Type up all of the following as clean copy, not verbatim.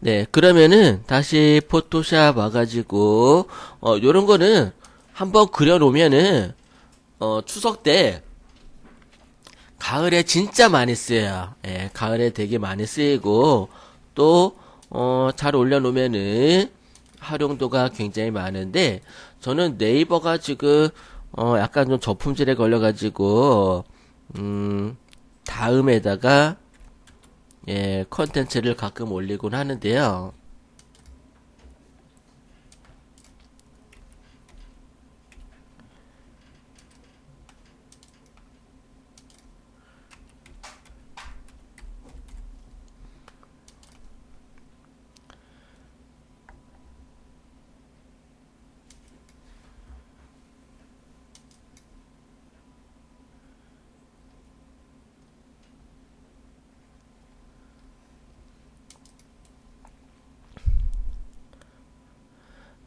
네, 그러면은 다시 포토샵 와가지고 요런 거는 한번 그려놓으면은 추석 때 가을에 진짜 많이 쓰여요. 예, 가을에 되게 많이 쓰이고 또 잘 올려놓으면은 활용도가 굉장히 많은데 저는 네이버가 지금 약간 좀 저품질에 걸려가지고 다음에다가 예, 컨텐츠를 가끔 올리곤 하는데요.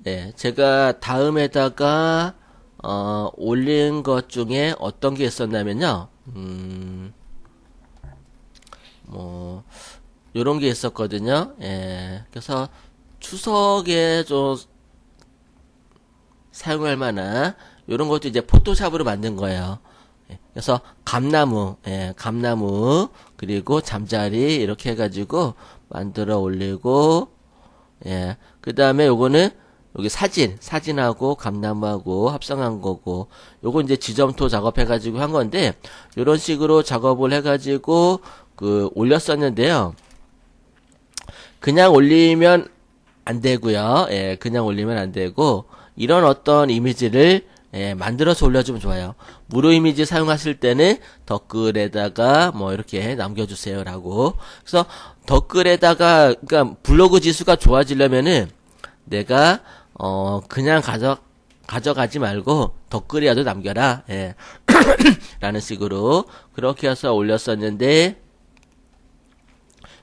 네, 제가 다음에다가 올린 것 중에 어떤 게 있었냐면요. 뭐 요런 게 있었거든요. 예, 그래서 추석에 좀 사용할 만한 요런 것도 이제 포토샵으로 만든 거예요. 예, 그래서 감나무, 예, 감나무 그리고 잠자리 이렇게 해가지고 만들어 올리고 예. 그 다음에 요거는 여기 사진하고 감나무하고 합성한 거고, 요거 이제 지점토 작업해가지고 한 건데, 요런 식으로 작업을 해가지고, 올렸었는데요. 그냥 올리면 안 되고요. 예, 그냥 올리면 안 되고, 이런 어떤 이미지를 예, 만들어서 올려주면 좋아요. 무료 이미지 사용하실 때는 댓글에다가 뭐 이렇게 남겨주세요라고. 그래서 댓글에다가 그러니까 블로그 지수가 좋아지려면은 내가 그냥 가져가지 말고 댓글이라도 남겨라. 예. 라는 식으로 그렇게 해서 올렸었는데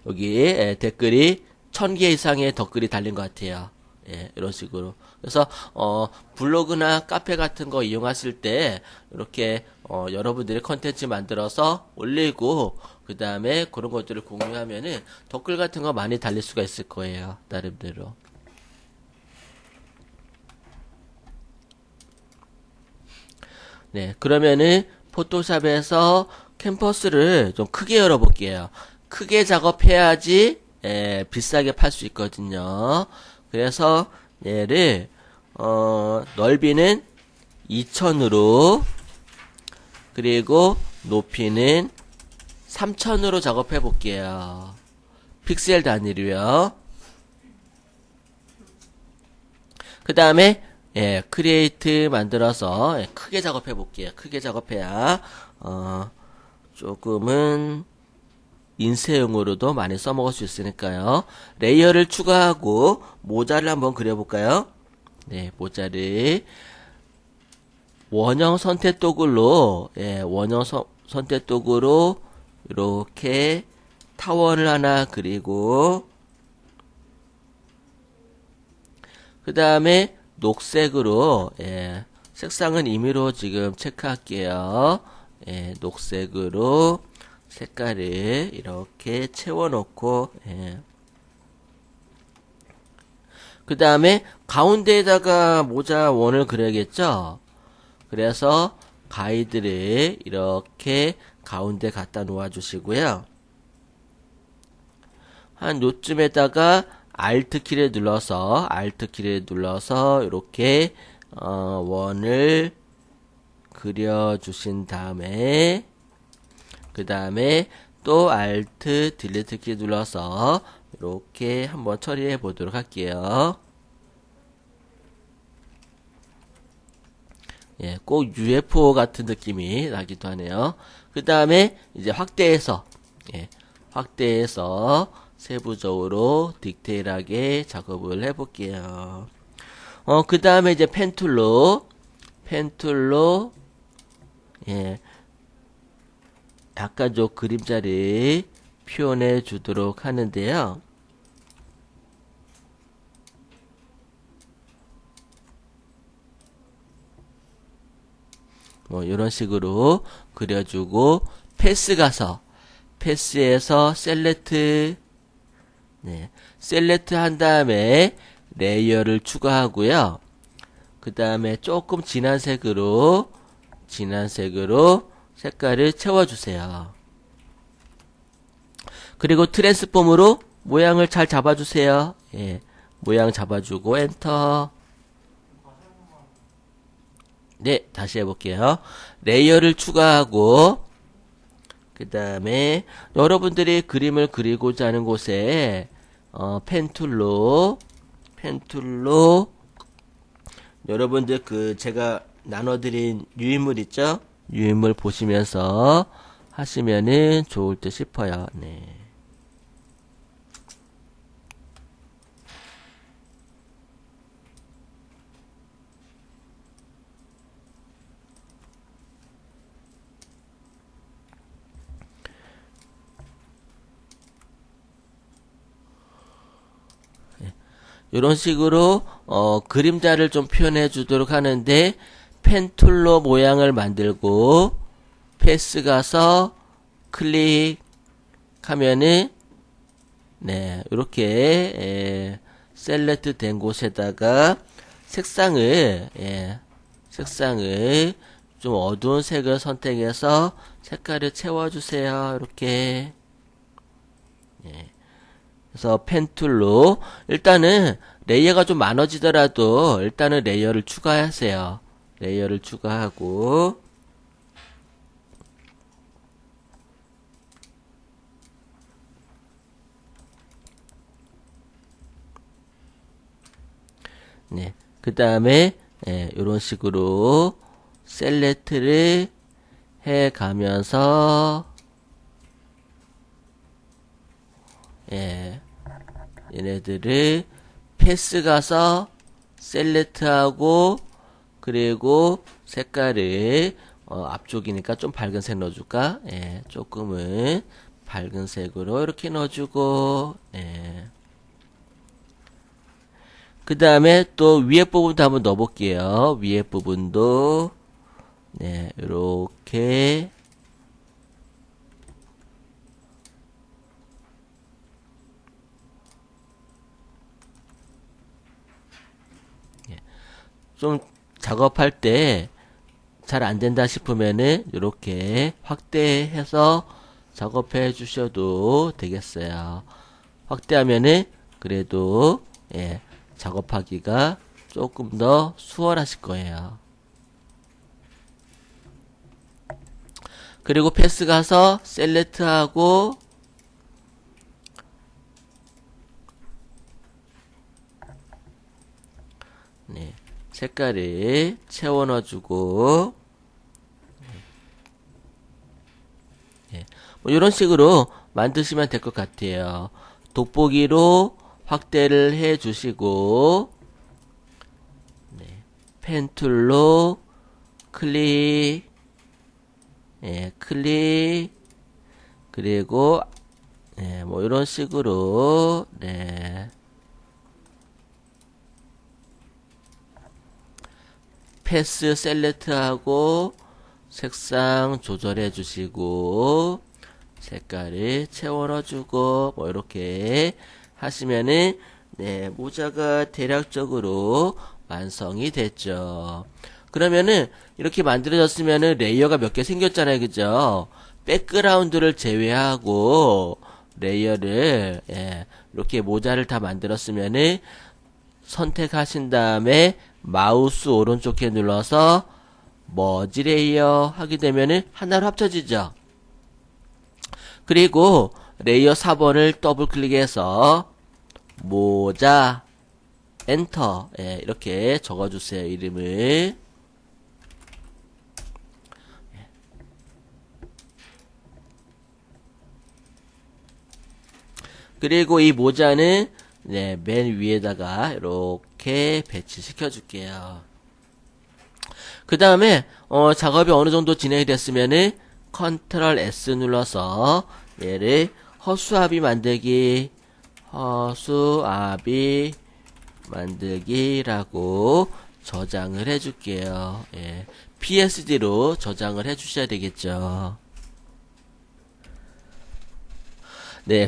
여기 예, 댓글이 1000개 이상의 댓글이 달린 것 같아요. 예, 이런 식으로. 그래서 블로그나 카페 같은 거 이용하실 때 이렇게 여러분들이 컨텐츠 만들어서 올리고 그 다음에 그런 것들을 공유하면은 댓글 같은 거 많이 달릴 수가 있을 거예요. 나름대로. 네, 그러면은 포토샵에서 캔버스를 좀 크게 열어볼게요. 크게 작업해야지 비싸게 팔 수 있거든요. 그래서 얘를 넓이는 2000으로 그리고 높이는 3000으로 작업해 볼게요. 픽셀 단위로요. 그 다음에 크리에이트 만들어서 크게 작업해 볼게요. 크게 작업해야 조금은 인쇄용으로도 많이 써먹을 수 있으니까요. 레이어를 추가하고 모자를 한번 그려볼까요? 네, 모자를 원형 선택 도구로 원형 선택 도구로 이렇게 타원을 하나 그리고 그 다음에 녹색으로 색상은 임의로 지금 체크할게요. 녹색으로 색깔을 이렇게 채워놓고 그 다음에 가운데에다가 모자 원을 그려야겠죠. 그래서 가이드를 이렇게 가운데 갖다 놓아 주시고요. 한 요쯤에다가 Alt 키를 눌러서 이렇게 원을 그려 주신 다음에 그 다음에 또 Alt 딜리트 키 눌러서 이렇게 한번 처리해 보도록 할게요. 예, 꼭 UFO 같은 느낌이 나기도 하네요. 그 다음에 이제 확대해서 세부적으로 디테일하게 작업을 해볼게요. 그 다음에 이제 펜툴로 약간 좀 그림자를 표현해 주도록 하는데요. 뭐 이런 식으로 그려주고 패스에서 셀렉트 네. 셀렉트 한 다음에 레이어를 추가하고요. 그 다음에 조금 진한 색으로 색깔을 채워주세요. 그리고 트랜스폼으로 모양을 잘 잡아주세요. 예. 모양 잡아주고 엔터. 네, 다시 해볼게요. 레이어를 추가하고 그 다음에 여러분들이 그림을 그리고자 하는 곳에 펜툴로 여러분들 그 제가 나눠드린 유인물 있죠? 유인물 보시면서 하시면은 좋을 듯 싶어요. 네. 이런 식으로 그림자를 좀 표현해 주도록 하는데 펜툴로 모양을 만들고 패스 가서 클릭하면은 네 이렇게 셀렉트 된 곳에다가 색상을 좀 어두운 색을 선택해서 색깔을 채워주세요. 이렇게 그래서 펜툴로 일단은 레이어가 좀 많아지더라도 일단은 레이어를 추가하세요. 레이어를 추가하고 네. 그 다음에 이런 식으로 셀렉트를 해 가면서 얘네들을 패스 가서 셀렉트하고 그리고 색깔을 앞쪽이니까 좀 밝은 색 넣어줄까? 조금은 밝은 색으로 이렇게 넣어주고 그 다음에 또 위에 부분도 한번 넣어볼게요. 위에 부분도 이렇게 좀 작업할 때 잘 안된다 싶으면은 이렇게 확대해서 작업해 주셔도 되겠어요. 확대하면은 그래도 작업하기가 조금 더 수월하실 거예요. 그리고 패스 가서 셀렉트 하고 색깔을 채워 넣어주고 뭐 이런 식으로 만드시면 될 것 같아요. 돋보기로 확대를 해 주시고 펜툴로 클릭 클릭 그리고 뭐 이런 식으로 패스 셀렉트하고 색상 조절해 주시고 색깔을 채워 넣어주고 뭐 이렇게 하시면은 모자가 대략적으로 완성이 됐죠. 그러면은 이렇게 만들어졌으면은 레이어가 몇 개 생겼잖아요. 그죠? 백그라운드를 제외하고 레이어를 이렇게 모자를 다 만들었으면은 선택하신 다음에 마우스 오른쪽 키 눌러서 머지 레이어 하게 되면은 하나로 합쳐지죠. 그리고 레이어 4번을 더블 클릭해서 모자 엔터 이렇게 적어주세요. 이름을 그리고 이 모자는 맨 위에다가 이렇게 배치시켜 줄게요. 그 다음에 작업이 어느 정도 진행이 됐으면은 컨트롤 S 눌러서 얘를 허수아비 만들기라고 저장을 해줄게요. PSD로 저장을 해주셔야 되겠죠.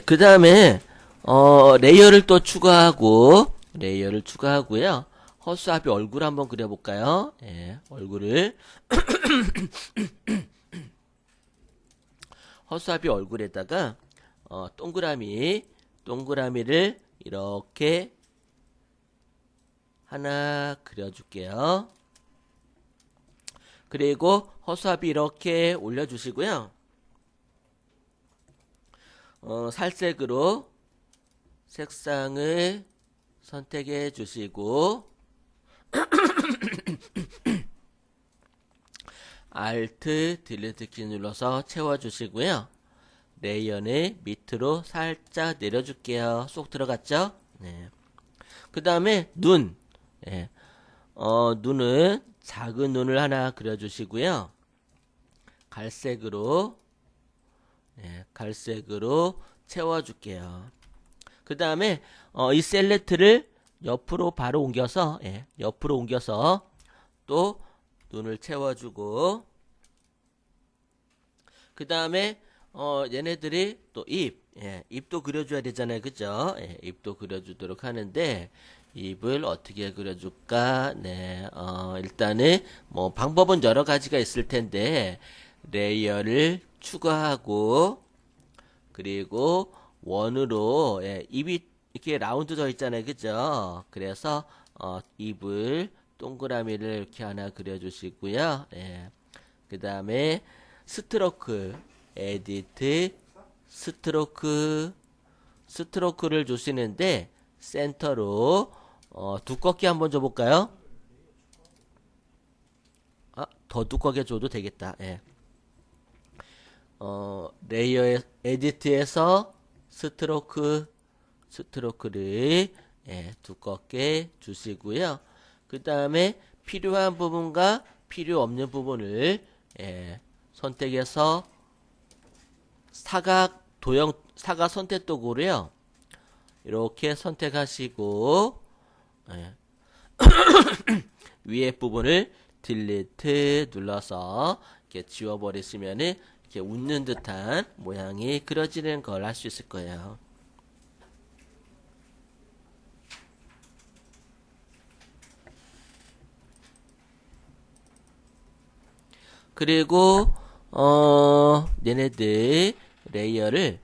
그 다음에 레이어를 또 레이어를 추가하고요. 허수아비 얼굴 한번 그려볼까요? 예, 얼굴을. 허수아비 얼굴에다가, 동그라미를 이렇게 하나 그려줄게요. 그리고 허수아비 이렇게 올려주시고요. 살색으로 색상을 선택해 주시고 Alt, 딜리트 키 눌러서 채워주시고요. 레이어는 밑으로 살짝 내려줄게요. 쏙 들어갔죠? 네. 그 다음에 눈. 예. 눈은 작은 눈을 하나 그려주시고요. 갈색으로 채워줄게요. 그 다음에 이 셀렉트를 옆으로 바로 옮겨서 또 눈을 채워주고 그 다음에 얘네들이 또 입도 그려줘야 되잖아요. 그죠? 입도 그려주도록 하는데 입을 어떻게 그려줄까? 네, 일단은 뭐 방법은 여러 가지가 있을 텐데 레이어를 추가하고 그리고 원으로 입이 이렇게 라운드 져 있잖아요. 그죠? 그래서 입을 동그라미를 이렇게 하나 그려주시고요. 그 다음에 스트로크, 에디트, 스트로크를 주시는데 센터로 두껍게 한번 줘볼까요? 더 두껍게 줘도 되겠다. 레이어 에디트에서 스트로크를 두껍게 주시고요. 그 다음에 필요한 부분과 필요 없는 부분을 선택해서 사각 선택 도구로요. 이렇게 선택하시고 위에 부분을 딜리트 눌러서 이렇게 지워버리시면은 이렇게 웃는 듯한 모양이 그려지는 걸 할 수 있을 거예요. 그리고 얘네들 레이어를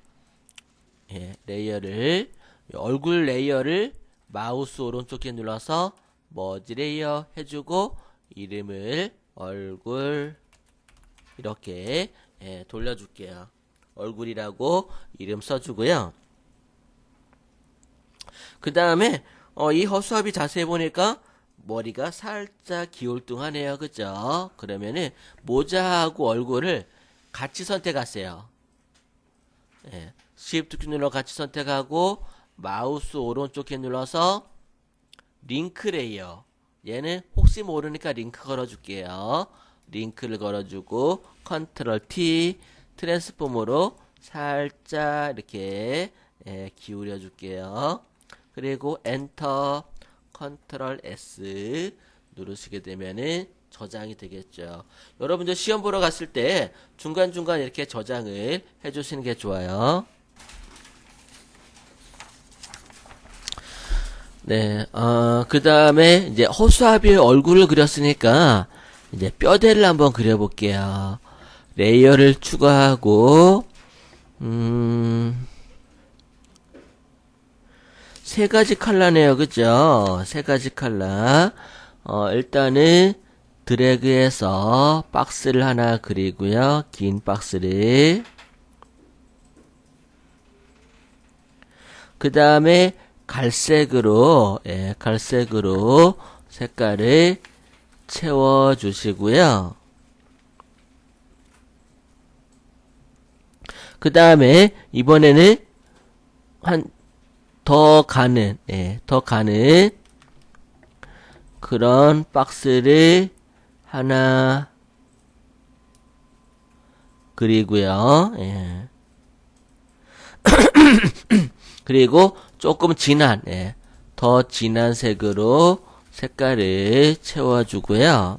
얼굴 레이어를 마우스 오른쪽에 눌러서 머지 레이어 해주고 이름을 얼굴 이렇게 돌려줄게요. 얼굴이라고 이름 써주고요. 그 다음에 이 허수아비 자세히 보니까 머리가 살짝 기울뚱하네요. 그죠? 그러면은 모자하고 얼굴을 같이 선택하세요. Shift 키 눌러 같이 선택하고 마우스 오른쪽 키 눌러서 링크 레이어. 얘는 혹시 모르니까 링크 걸어줄게요. 링크를 걸어주고 컨트롤 T 트랜스폼으로 살짝 이렇게 기울여 줄게요. 그리고 엔터 컨트롤 S 누르시게 되면은 저장이 되겠죠. 여러분들 시험 보러 갔을 때 중간중간 이렇게 저장을 해주시는 게 좋아요. 네, 그 다음에 이제 허수아비의 얼굴을 그렸으니까 이제 뼈대를 한번 그려볼게요. 레이어를 추가하고, 세 가지 컬러네요. 그죠? 세 가지 컬러. 일단은 드래그해서 박스를 하나 그리고요. 긴 박스를. 그 다음에 갈색으로 색깔을 채워 주시고요. 그 다음에 이번에는 더 가는 그런 박스를 하나 그리고요. 그리고 조금 진한, 더 진한 색으로 색깔을 채워주고요.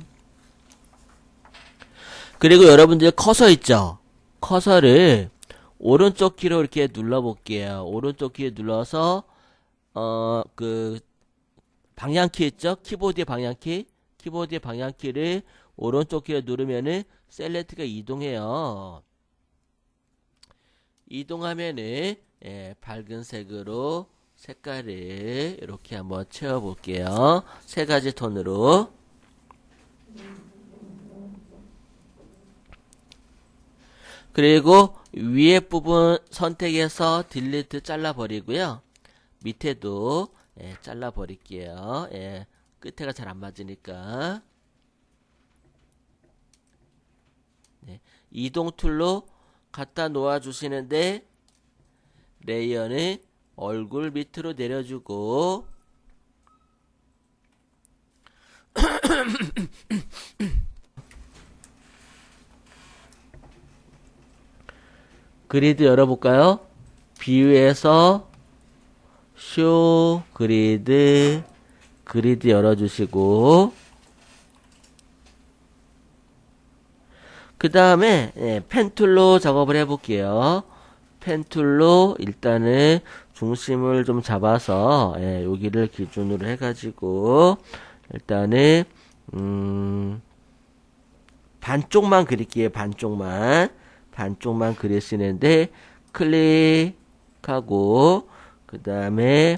그리고 여러분들 커서 있죠? 커서를 오른쪽 키로 이렇게 눌러 볼게요. 오른쪽 키 눌러서 그 방향키 있죠? 키보드의 방향키. 키보드의 방향키를 오른쪽 키로 누르면은 셀렉트가 이동해요. 이동하면은 밝은 색으로 색깔을 이렇게 한번 채워 볼게요. 세 가지 톤으로. 그리고 위에 부분 선택해서 딜리트 잘라 버리고요. 밑에도 잘라 버릴게요. 끝에가 잘 안 맞으니까. 네, 이동 툴로 갖다 놓아 주시는데 레이어는 얼굴 밑으로 내려주고 그리드 열어볼까요? 뷰에서 쇼 그리드 열어주시고 그 다음에 펜 툴로 작업을 해볼게요. 펜 툴로 일단은 중심을 좀 잡아서 여기를 기준으로 해가지고 일단은 반쪽만 그릴게요. 반쪽만 그리시는데 클릭하고 그 다음에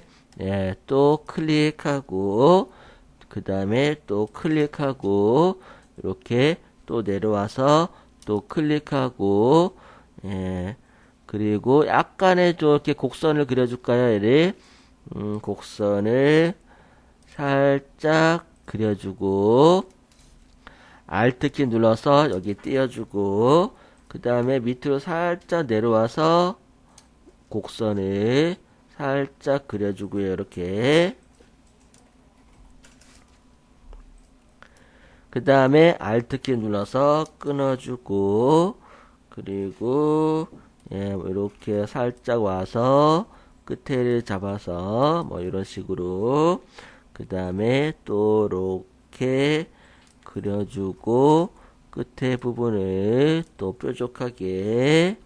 또 클릭하고 그 다음에 또 클릭하고 이렇게 또 내려와서 또 클릭하고 그리고 약간의 좀 이렇게 곡선을 그려줄까요? 얘를 곡선을 살짝 그려주고 Alt키 눌러서 여기 띄워주고 그 다음에 밑으로 살짝 내려와서 곡선을 살짝 그려주고요. 이렇게 그 다음에 Alt키 눌러서 끊어주고 그리고 이렇게 살짝 와서 끝에를 잡아서 뭐 이런 식으로 그 다음에 또 이렇게 그려주고 끝에 부분을 또 뾰족하게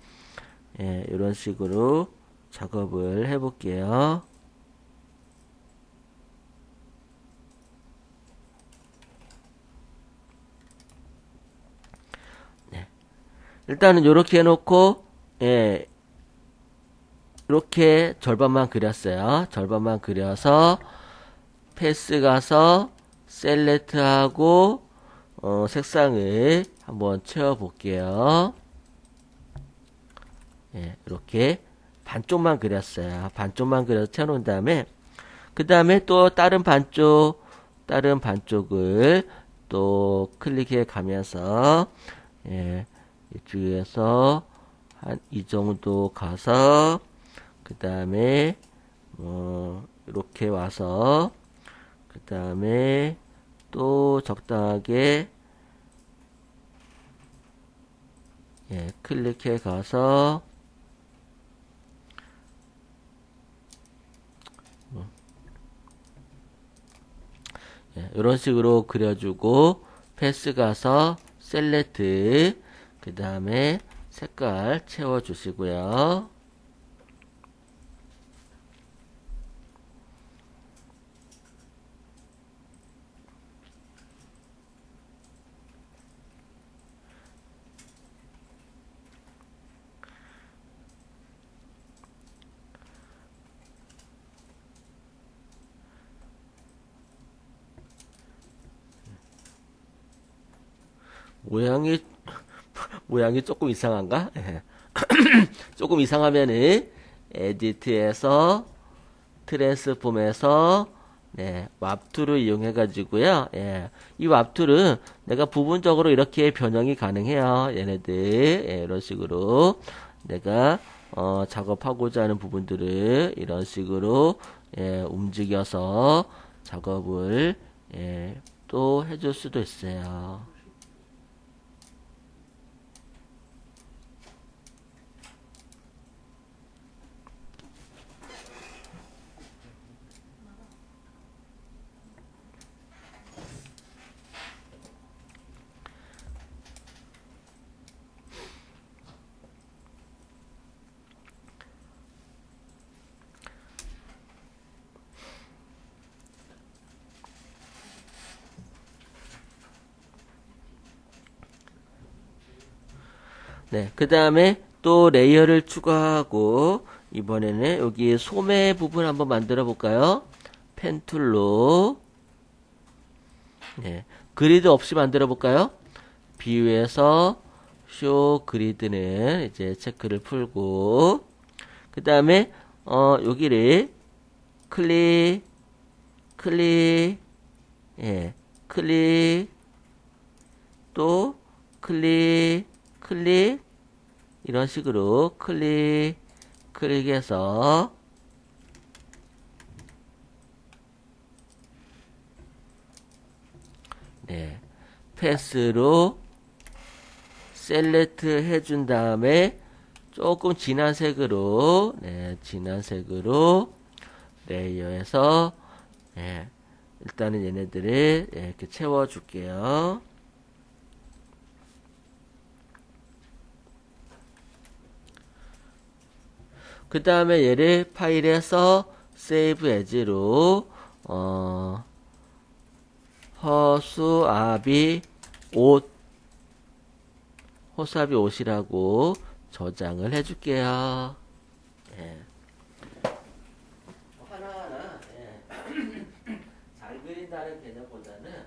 이런 식으로 작업을 해볼게요. 일단은 이렇게 해놓고 이렇게 절반만 그렸어요. 절반만 그려서 패스 가서 셀렉트하고 색상을 한번 채워 볼게요. 이렇게 반쪽만 그렸어요. 반쪽만 그려서 채워놓은 다음에 그 다음에 또 다른 반쪽을 또 클릭해 가면서 이쪽에서 한 이 정도 가서 그 다음에 이렇게 와서 그 다음에 또 적당하게 클릭해 가서 이런 식으로 그려주고 패스 가서 셀렉트 그 다음에 색깔 채워 주시고요. 모양이 조금 이상한가? 조금 이상하면은 에디트에서 트랜스폼에서 왑툴을 이용해 가지고요. 이 왑툴은 내가 부분적으로 이렇게 변형이 가능해요. 얘네들 이런 식으로 내가 작업하고자 하는 부분들을 이런 식으로 움직여서 작업을 또 해줄 수도 있어요. 네, 그 다음에 또 레이어를 추가하고, 이번에는 여기 소매 부분 한번 만들어 볼까요? 펜 툴로, 네, 그리드 없이 만들어 볼까요? 비유에서 쇼 그리드는 이제 체크를 풀고, 그 다음에, 여기를 클릭, 클릭, 예, 클릭, 또 클릭, 클릭, 이런 식으로 클릭, 클릭해서 네, 패스로 셀렉트 해준 다음에 조금 진한 색으로 네, 진한 색으로 레이어에서 네, 일단은 얘네들을 네, 이렇게 채워줄게요. 그 다음에 얘를 파일에서 세이브 에즈로 허수아비 옷 허수아비 옷이라고 저장을 해줄게요. 예. 하나하나 예. 잘 그린다는 개념보다는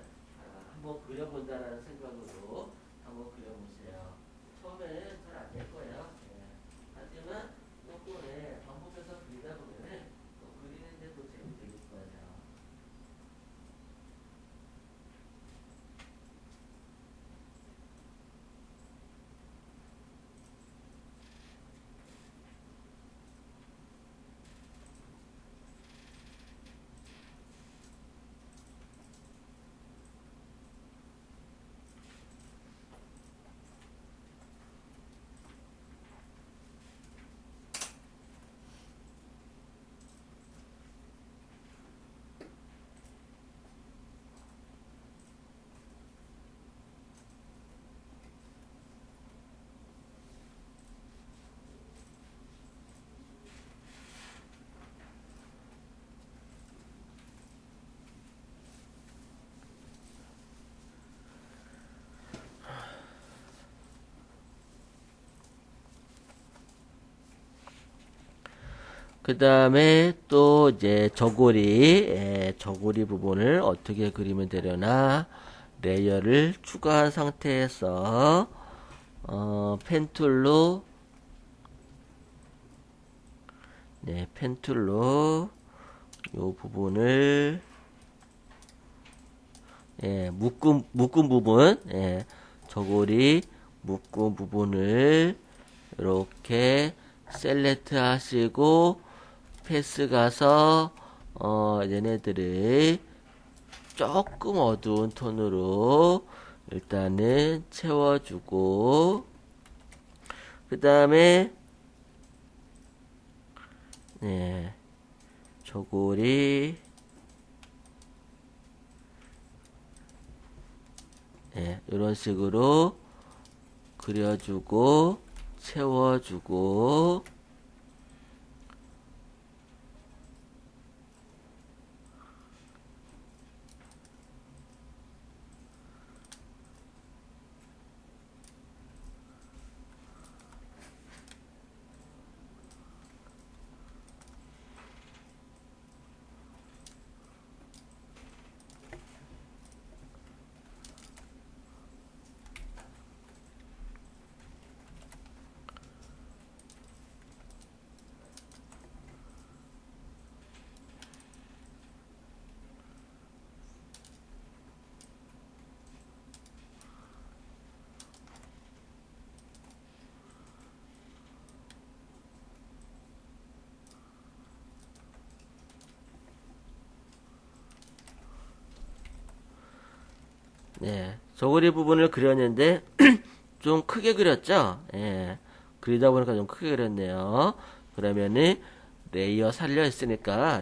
한번 그려본다는 생각으로 한번 그려보세요. 처음에는 잘 안 될 거예요. 예. 하지만 조금 반복해서 그리다 보면은 또 그리는데 또 재미있을 거예요. 그 다음에 또 이제 저고리 부분을 어떻게 그리면 되려나 레이어를 추가한 상태에서 펜 툴로 네, 펜 툴로 요 부분을 예, 묶은 부분 예, 저고리 묶은 부분을 이렇게 셀렉트 하시고 패스 가서 얘네들을 조금 어두운 톤으로 일단은 채워주고 그 다음에 네, 저고리 네, 이런 식으로 그려주고 채워주고 네, 저고리 부분을 그렸는데 좀 크게 그렸죠? 예, 그리다 보니까 좀 크게 그렸네요. 그러면은 레이어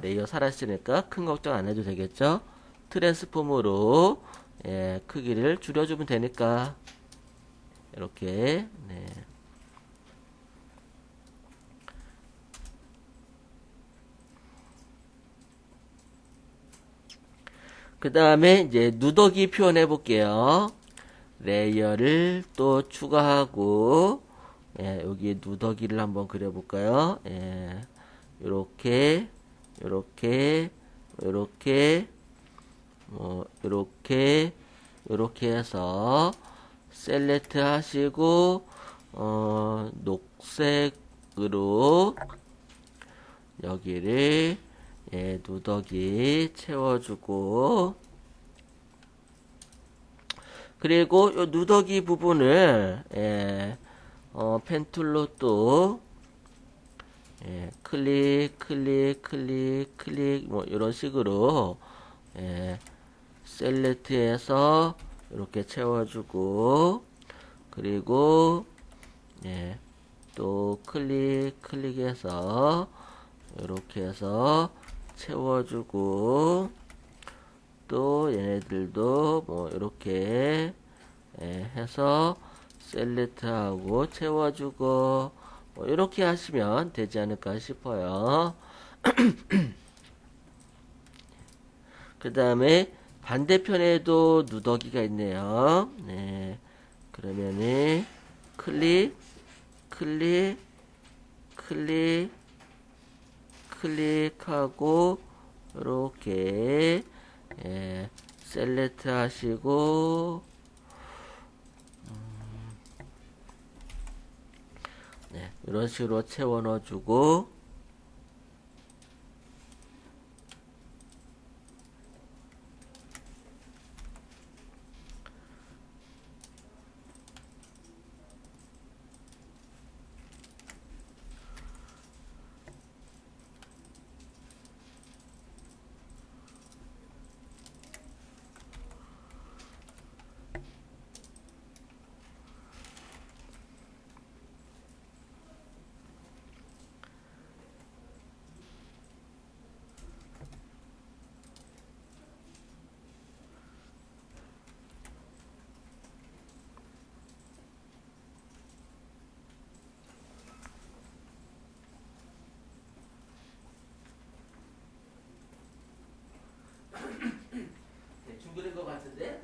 레이어 살아있으니까 큰 걱정 안 해도 되겠죠? 트랜스폼으로 예, 크기를 줄여주면 되니까 이렇게 네. 그 다음에 이제 누더기 표현해 볼게요. 레이어를 또 추가하고 예, 여기 누더기를 한번 그려볼까요? 예, 요렇게, 요렇게, 요렇게, 요렇게, 요렇게 해서, 셀렉트 하시고, 녹색으로, 여기를, 예, 누더기 채워주고, 그리고 요 누더기 부분을, 예, 펜툴로 또, 예, 클릭, 클릭, 클릭, 클릭, 뭐, 이런 식으로, 예, 셀렉트해서 이렇게 채워주고, 그리고, 예, 또 클릭, 클릭해서, 이렇게 해서 채워주고, 또 얘네들도 뭐, 이렇게, 예, 해서 셀렉트하고 채워주고, 뭐 이렇게 하시면 되지 않을까 싶어요. 그 다음에 반대편에도 누더기가 있네요. 네. 그러면은 클릭, 클릭, 클릭, 클릭하고 이렇게 예, 셀렉트 하시고 네, 이런 식으로 채워 넣어주고 대충 그린 것 같은데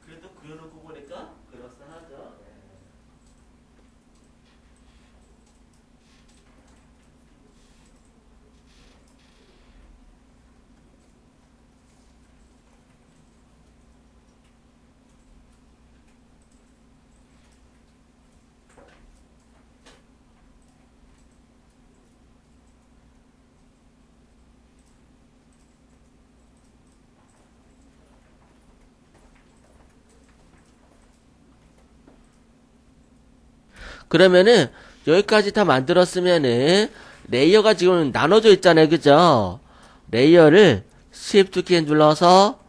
그래도 그려놓고 보니까 그럴싸하죠. 그러면은 여기까지 다 만들었으면은 레이어가 지금 나눠져 있잖아요. 그죠? 레이어를 Shift 키 눌러서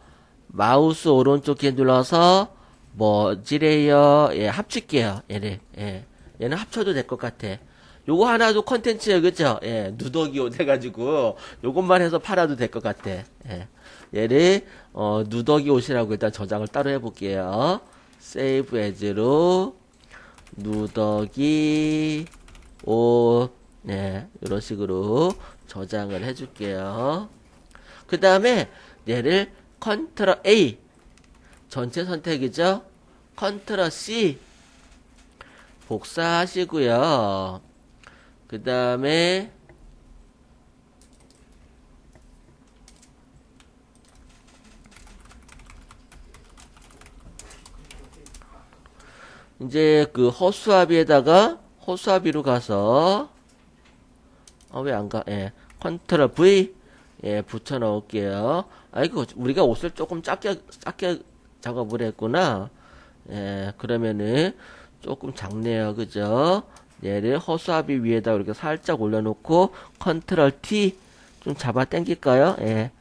마우스 오른쪽 키 눌러서 머지 레이어 예, 합칠게요. 얘를 예. 얘는 합쳐도 될 것 같아. 요거 하나도 컨텐츠예요. 그죠? 예. 누더기 옷 해가지고 요것만 해서 팔아도 될 것 같아. 예. 얘를 누더기 옷이라고 일단 저장을 따로 해볼게요. Save as로 누더기 옷 네, 이런 식으로 저장을 해줄게요. 그 다음에 얘를 컨트롤 A 전체 선택이죠. 컨트롤 C 복사하시고요. 그 다음에 이제 그 허수아비에다가 허수아비로 가서 왜 안 가? 예. 컨트롤 V 예, 붙여 넣을게요. 아이고, 우리가 옷을 조금 작게 작업을 했구나. 예, 그러면은 조금 작네요. 그죠? 얘를 허수아비 위에다 이렇게 살짝 올려놓고 컨트롤 T 좀 잡아 당길까요? 예.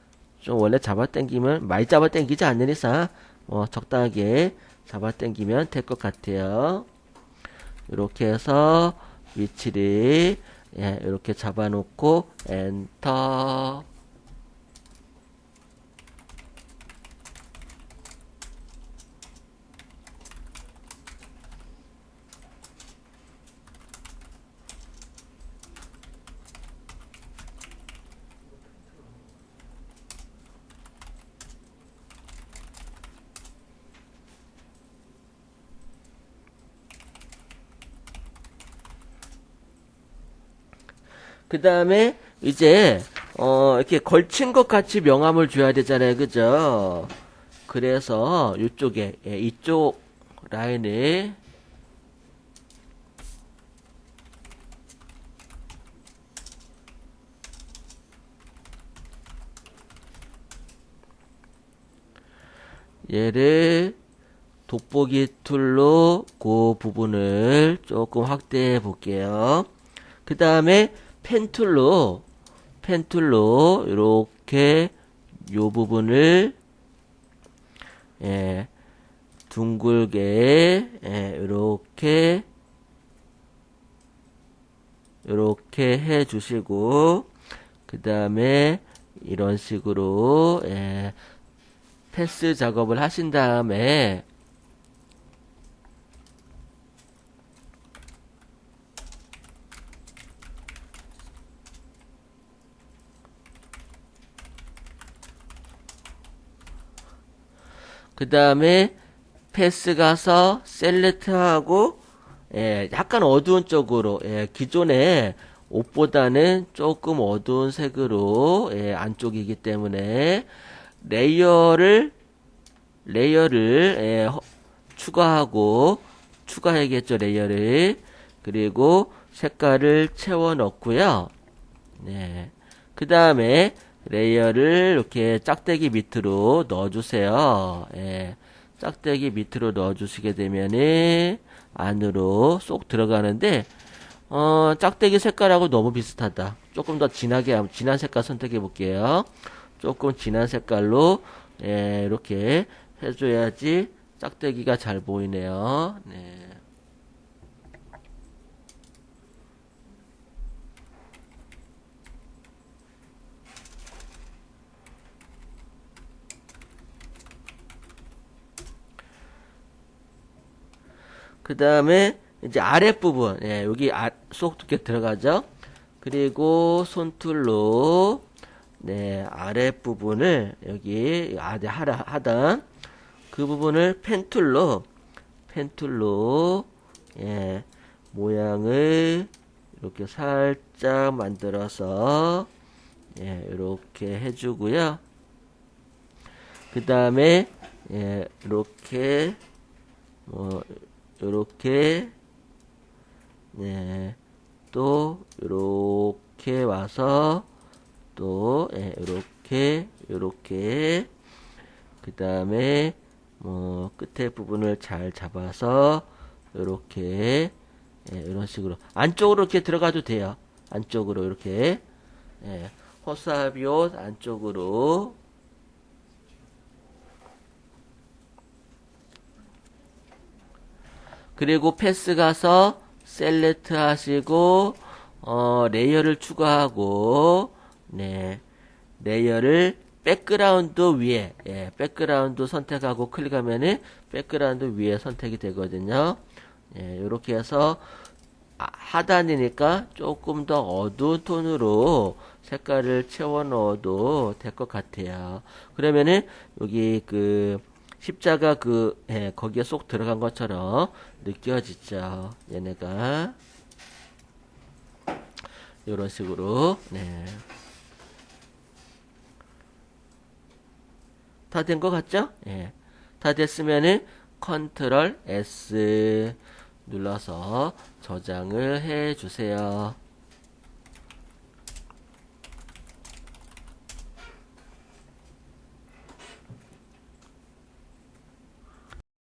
좀 원래 잡아 당기면 많이 잡아 당기지 않는 이상 적당하게 잡아 당기면 될 것 같아요. 이렇게 해서 위치를 예, 이렇게 잡아놓고 엔터. 그 다음에 이제 이렇게 걸친 것 같이 명암을 줘야 되잖아요, 그죠? 그래서 이쪽에 이쪽 라인에 얘를 돋보기 툴로 그 부분을 조금 확대해 볼게요. 그 다음에 펜 툴로 이렇게 요 부분을 둥글게 이렇게 해 주시고 그 다음에 이런 식으로 패스 작업을 하신 다음에 그 다음에 패스 가서 셀렉트하고 약간 어두운 쪽으로 기존의 옷보다는 조금 어두운 색으로 안쪽이기 때문에 레이어를 추가해야겠죠. 레이어를. 그리고 색깔을 채워 넣고요. 네. 그 다음에 레이어를 이렇게 짝대기 밑으로 넣어주세요. 짝대기 밑으로 넣어주시게 되면은 안으로 쏙 들어가는데 짝대기 색깔하고 너무 비슷하다. 조금 더 진한 색깔 선택해 볼게요. 조금 진한 색깔로 이렇게 해줘야지 짝대기가 잘 보이네요. 네. 그 다음에 이제 아랫부분 여기 쏙 두께 들어가죠. 그리고 손툴로 아랫부분을 여기 하단 그 부분을 펜툴로 모양을 이렇게 살짝 만들어서 이렇게 해주고요. 그 다음에 이렇게 요렇게 또 요렇게 와서 또 요렇게 그 다음에 끝에 부분을 잘 잡아서 요렇게 이런 식으로 안쪽으로 이렇게 들어가도 돼요. 안쪽으로 이렇게 허수아비 옷 안쪽으로 그리고 패스 가서 셀렉트 하시고 레이어를 추가하고 레이어를 백그라운드 위에 백그라운드 선택하고 클릭하면은 백그라운드 위에 선택이 되거든요. 이렇게 해서 하단이니까 조금 더 어두운 톤으로 색깔을 채워 넣어도 될 것 같아요. 그러면은 여기 그 십자가 거기에 쏙 들어간 것처럼 느껴지죠. 얘네가 이런 식으로 다 된 것 같죠? 다 됐으면은 컨트롤 S 눌러서 저장을 해 주세요.